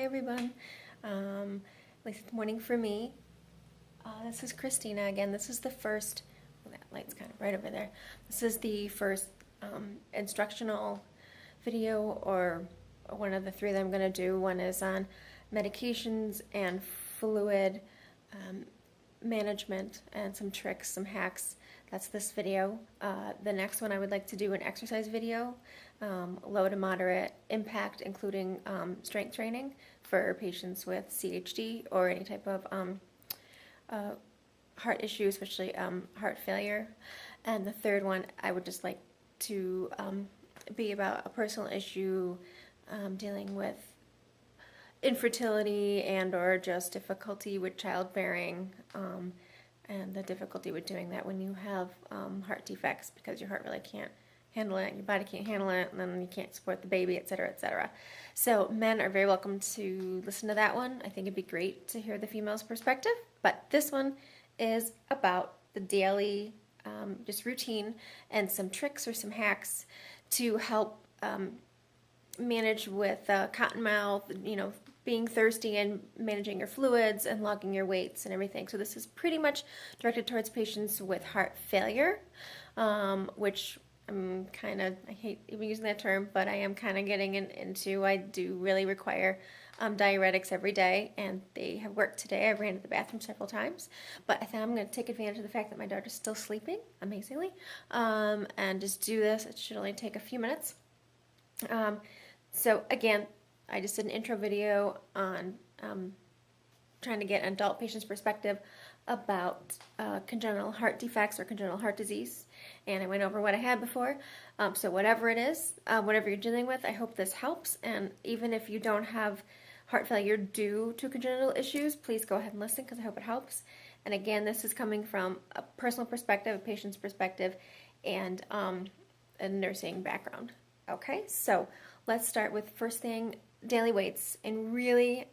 everyone. At least it's morning for me. This is Christina again. This is the first, oh, that light's kind of right over there. This is the first instructional video, or one of the three that I'm going to do. One is on medications and fluid management and some tricks, some hacks. That's this video. The next one I would like to do an exercise video, low to moderate impact, including strength training for patients with CHD or any type of heart issue, especially heart failure. And the third one I would just like to be about a personal issue dealing with infertility and or just difficulty with childbearing, and the difficulty with doing that when you have heart defects, because your heart really can't handle it, your body can't handle it, and then you can't support the baby, etc., etc. So men are very welcome to listen to that one. I think it'd be great to hear the female's perspective, but this one is about the daily just routine and some tricks or some hacks to help manage with cotton mouth, being thirsty and managing your fluids and logging your weights and everything. So this is pretty much directed towards patients with heart failure, which I'm I hate even using that term, but I am kind of getting into. I do really require diuretics every day, and they have worked today. I ran to the bathroom several times, but I think I'm going to take advantage of the fact that my daughter's still sleeping, amazingly, and just do this. It should only take a few minutes. So again, I just did an intro video on trying to get an adult patient's perspective about congenital heart defects or congenital heart disease, and I went over what I had before. So whatever it is, whatever you're dealing with, I hope this helps. And even if you don't have heart failure due to congenital issues, please go ahead and listen, because I hope it helps. And again, this is coming from a personal perspective, a patient's perspective, and a nursing background. Okay, so let's start with first thing, daily weights. And really,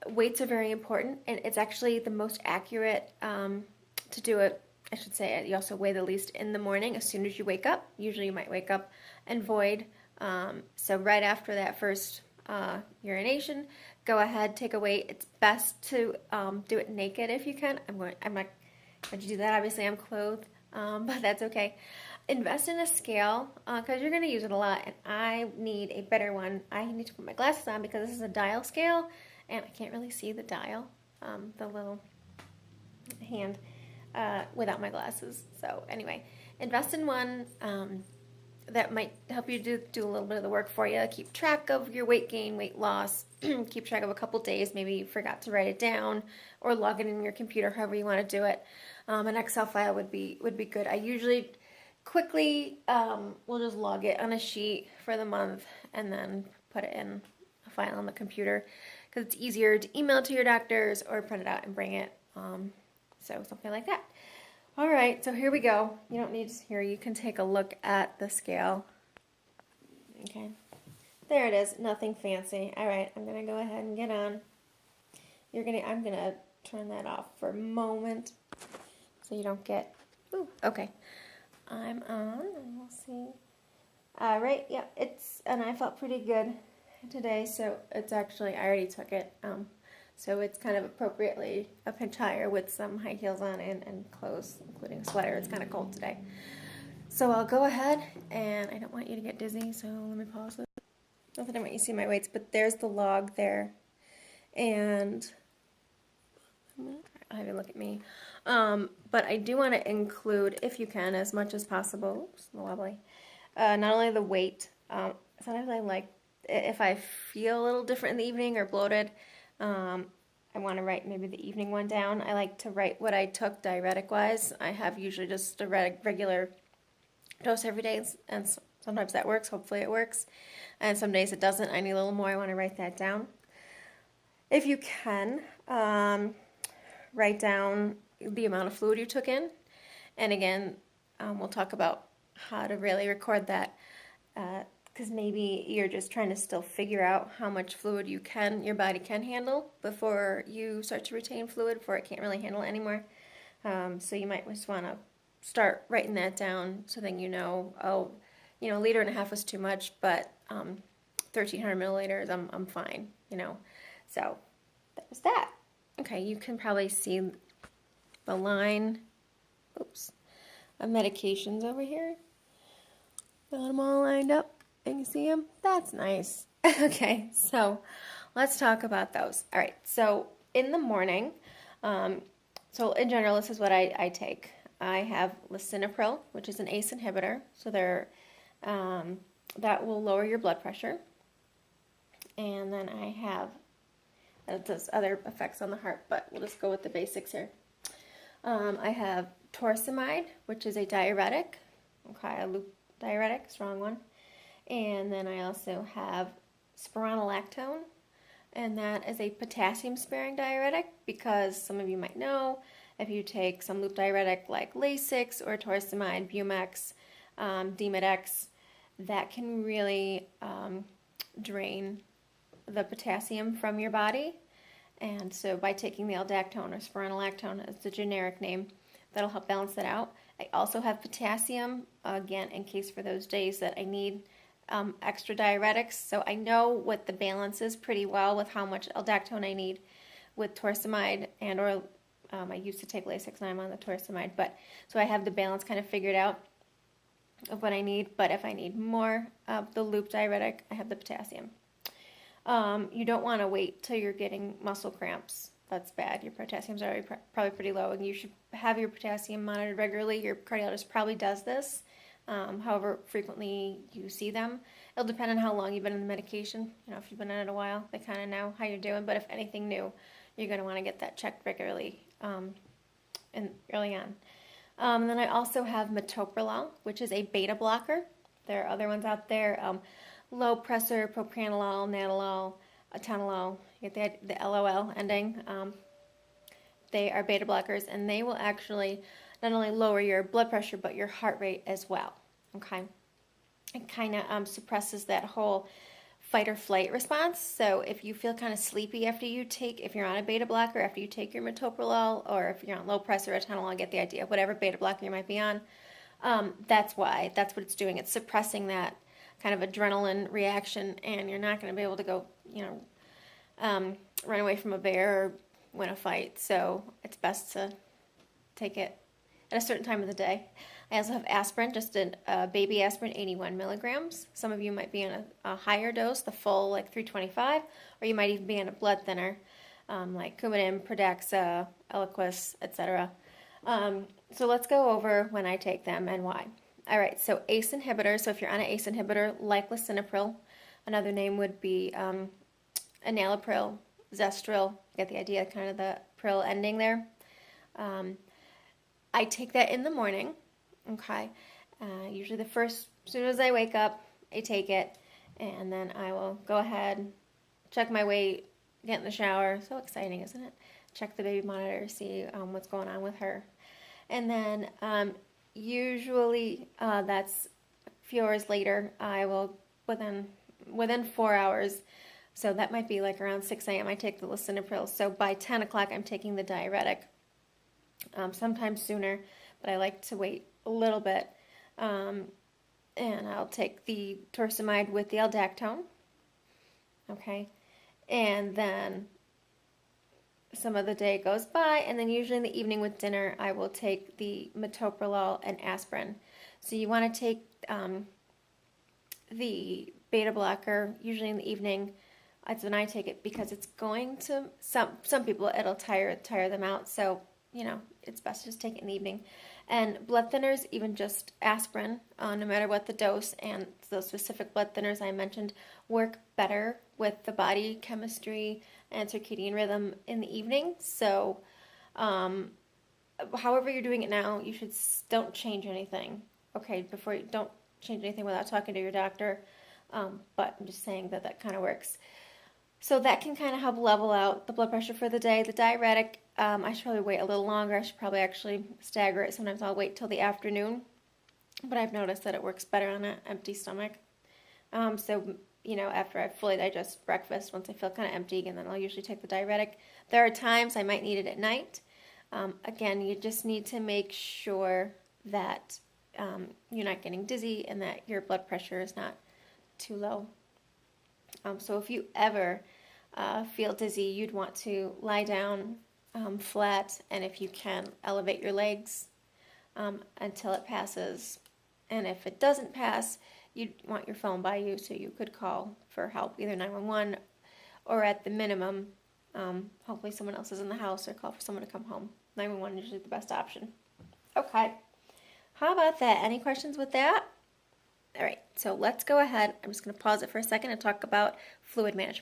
weights are very important, and it's actually the most accurate to do it. I should say you also weigh the least in the morning as soon as you wake up. Usually you might wake up and void. So right after that first urination, go ahead, take a weight. It's best to do it naked if you can. I'm not going to do that. Obviously I'm clothed, but that's okay. Invest in a scale, because you're going to use it a lot, and I need a better one. I need to put my glasses on because this is a dial scale, and I can't really see the dial, the little hand, without my glasses. So anyway, invest in one that might help you do a little bit of the work for you. Keep track of your weight gain, weight loss. Keep track of a couple days. Maybe you forgot to write it down or log it in your computer, however you want to do it. An Excel file would be good. I usually quickly will just log it on a sheet for the month and then put it in a file on the computer, because it's easier to email to your doctors or print it out and bring it. So something like that. All right, so here we go. You don't need to hear. You can take a look at the scale. Okay, there it is. Nothing fancy. All right, I'm gonna go ahead and get on. I'm gonna turn that off for a moment so you don't get. Ooh, okay. I'm on, and we'll see. All right, yeah, and I felt pretty good today, so it's actually, I already took it, so it's kind of appropriately a pinch higher with some high heels on and clothes, including a sweater. It's kind of cold today. So I'll go ahead, and I don't want you to get dizzy, so let me pause it. Not that I want you to see my weights, but there's the log there, and I'll have you look at me. But I do want to include, if you can, as much as possible, oops, wobbly, not only the weight. Sometimes I like, if I feel a little different in the evening or bloated, I want to write maybe the evening one down. I like to write what I took diuretic-wise. I have usually just a regular dose every day, and sometimes that works. Hopefully it works. And some days it doesn't. I need a little more. I want to write that down. If you can, write down the amount of fluid you took in. And again, we'll talk about how to really record that, because maybe you're just trying to still figure out how much fluid your body can handle before you start to retain fluid, before it can't really handle it anymore. So you might just want to start writing that down, so then you know, oh, a liter and a half was too much, but 1,300 milliliters, I'm fine, you know. So that was that. Okay, you can probably see the line, oops, of medications over here. Got them all lined up. And you see them? That's nice. Okay, so let's talk about those. All right, so in the morning, so in general, this is what I take. I have lisinopril, which is an ACE inhibitor, so that will lower your blood pressure. And then I have, it does other effects on the heart, but we'll just go with the basics here. I have torsemide, which is a diuretic, okay, a loop diuretic, strong one. And then I also have spironolactone, and that is a potassium-sparing diuretic, because some of you might know, if you take some loop diuretic like Lasix or torsemide, Bumex, Demodex, that can really drain the potassium from your body. And so by taking the aldactone, or spironolactone as the generic name, that'll help balance that out. I also have potassium, again, in case for those days that I need extra diuretics. So I know what the balance is pretty well with how much aldactone I need with torsemide, and or I used to take Lasix and I'm on the torsemide, but so I have the balance kind of figured out of what I need. But if I need more of the loop diuretic, I have the potassium. You don't want to wait till you're getting muscle cramps. That's bad. Your potassium's already probably pretty low, and you should have your potassium monitored regularly. Your cardiologist probably does this. However frequently you see them. It'll depend on how long you've been on the medication. You know, if you've been on it a while, they kind of know how you're doing. But if anything new, you're going to want to get that checked regularly and early on. And then I also have metoprolol, which is a beta blocker. There are other ones out there. Low pressure, propranolol, natalol, atenolol. You get the LOL ending. They are beta blockers, and they will actually not only lower your blood pressure, but your heart rate as well, okay? It kind of suppresses that whole fight or flight response. So if you feel kind of sleepy if you're on a beta blocker, after you take your metoprolol, or if you're on low pressure atenolol, get the idea, whatever beta blocker you might be on, that's what it's doing. It's suppressing that kind of adrenaline reaction, and you're not going to be able to go, run away from a bear or win a fight. So it's best to take it at a certain time of the day. I also have aspirin, just a baby aspirin, 81 milligrams. Some of you might be on a higher dose, the full like 325, or you might even be on a blood thinner, like Coumadin, Pradaxa, Eliquis, etc. So let's go over when I take them and why. All right, so ACE inhibitors. So if you're on an ACE inhibitor like lisinopril, another name would be enalapril, Zestril. Get the idea, kind of the pril ending there. I take that in the morning, okay? Usually as soon as I wake up, I take it, and then I will go ahead, check my weight, get in the shower. So exciting, isn't it? Check the baby monitor, see what's going on with her. And then usually that's a few hours later, I will, within 4 hours, so that might be like around 6 a.m., I take the lisinopril. So by 10 o'clock, I'm taking the diuretic. Sometimes sooner, but I like to wait a little bit. And I'll take the torsemide with the aldactone. Okay. And then some of the day goes by, and then usually in the evening with dinner, I will take the metoprolol and aspirin. So you want to take the beta blocker usually in the evening. That's when I take it, because it's going to, some people, it'll tire them out. So it's best to just take it in the evening. And blood thinners, even just aspirin, no matter what the dose, and those specific blood thinners I mentioned, work better with the body chemistry and circadian rhythm in the evening. So however you're doing it now, don't change anything. Okay, don't change anything without talking to your doctor. But I'm just saying that kind of works. So that can kind of help level out the blood pressure for the day. The diuretic, I should probably wait a little longer. I should probably actually stagger it. Sometimes I'll wait till the afternoon, but I've noticed that it works better on an empty stomach. So after I fully digest breakfast, once I feel kind of empty, and then I'll usually take the diuretic. There are times I might need it at night. Again, you just need to make sure that you're not getting dizzy and that your blood pressure is not too low. So if you ever feel dizzy, you'd want to lie down flat, and if you can, elevate your legs until it passes. And if it doesn't pass, you'd want your phone by you so you could call for help, either 911 or at the minimum, hopefully someone else is in the house, or call for someone to come home. 911 is usually the best option. Okay, how about that? Any questions with that? All right, so let's go ahead. I'm just going to pause it for a second and talk about fluid management.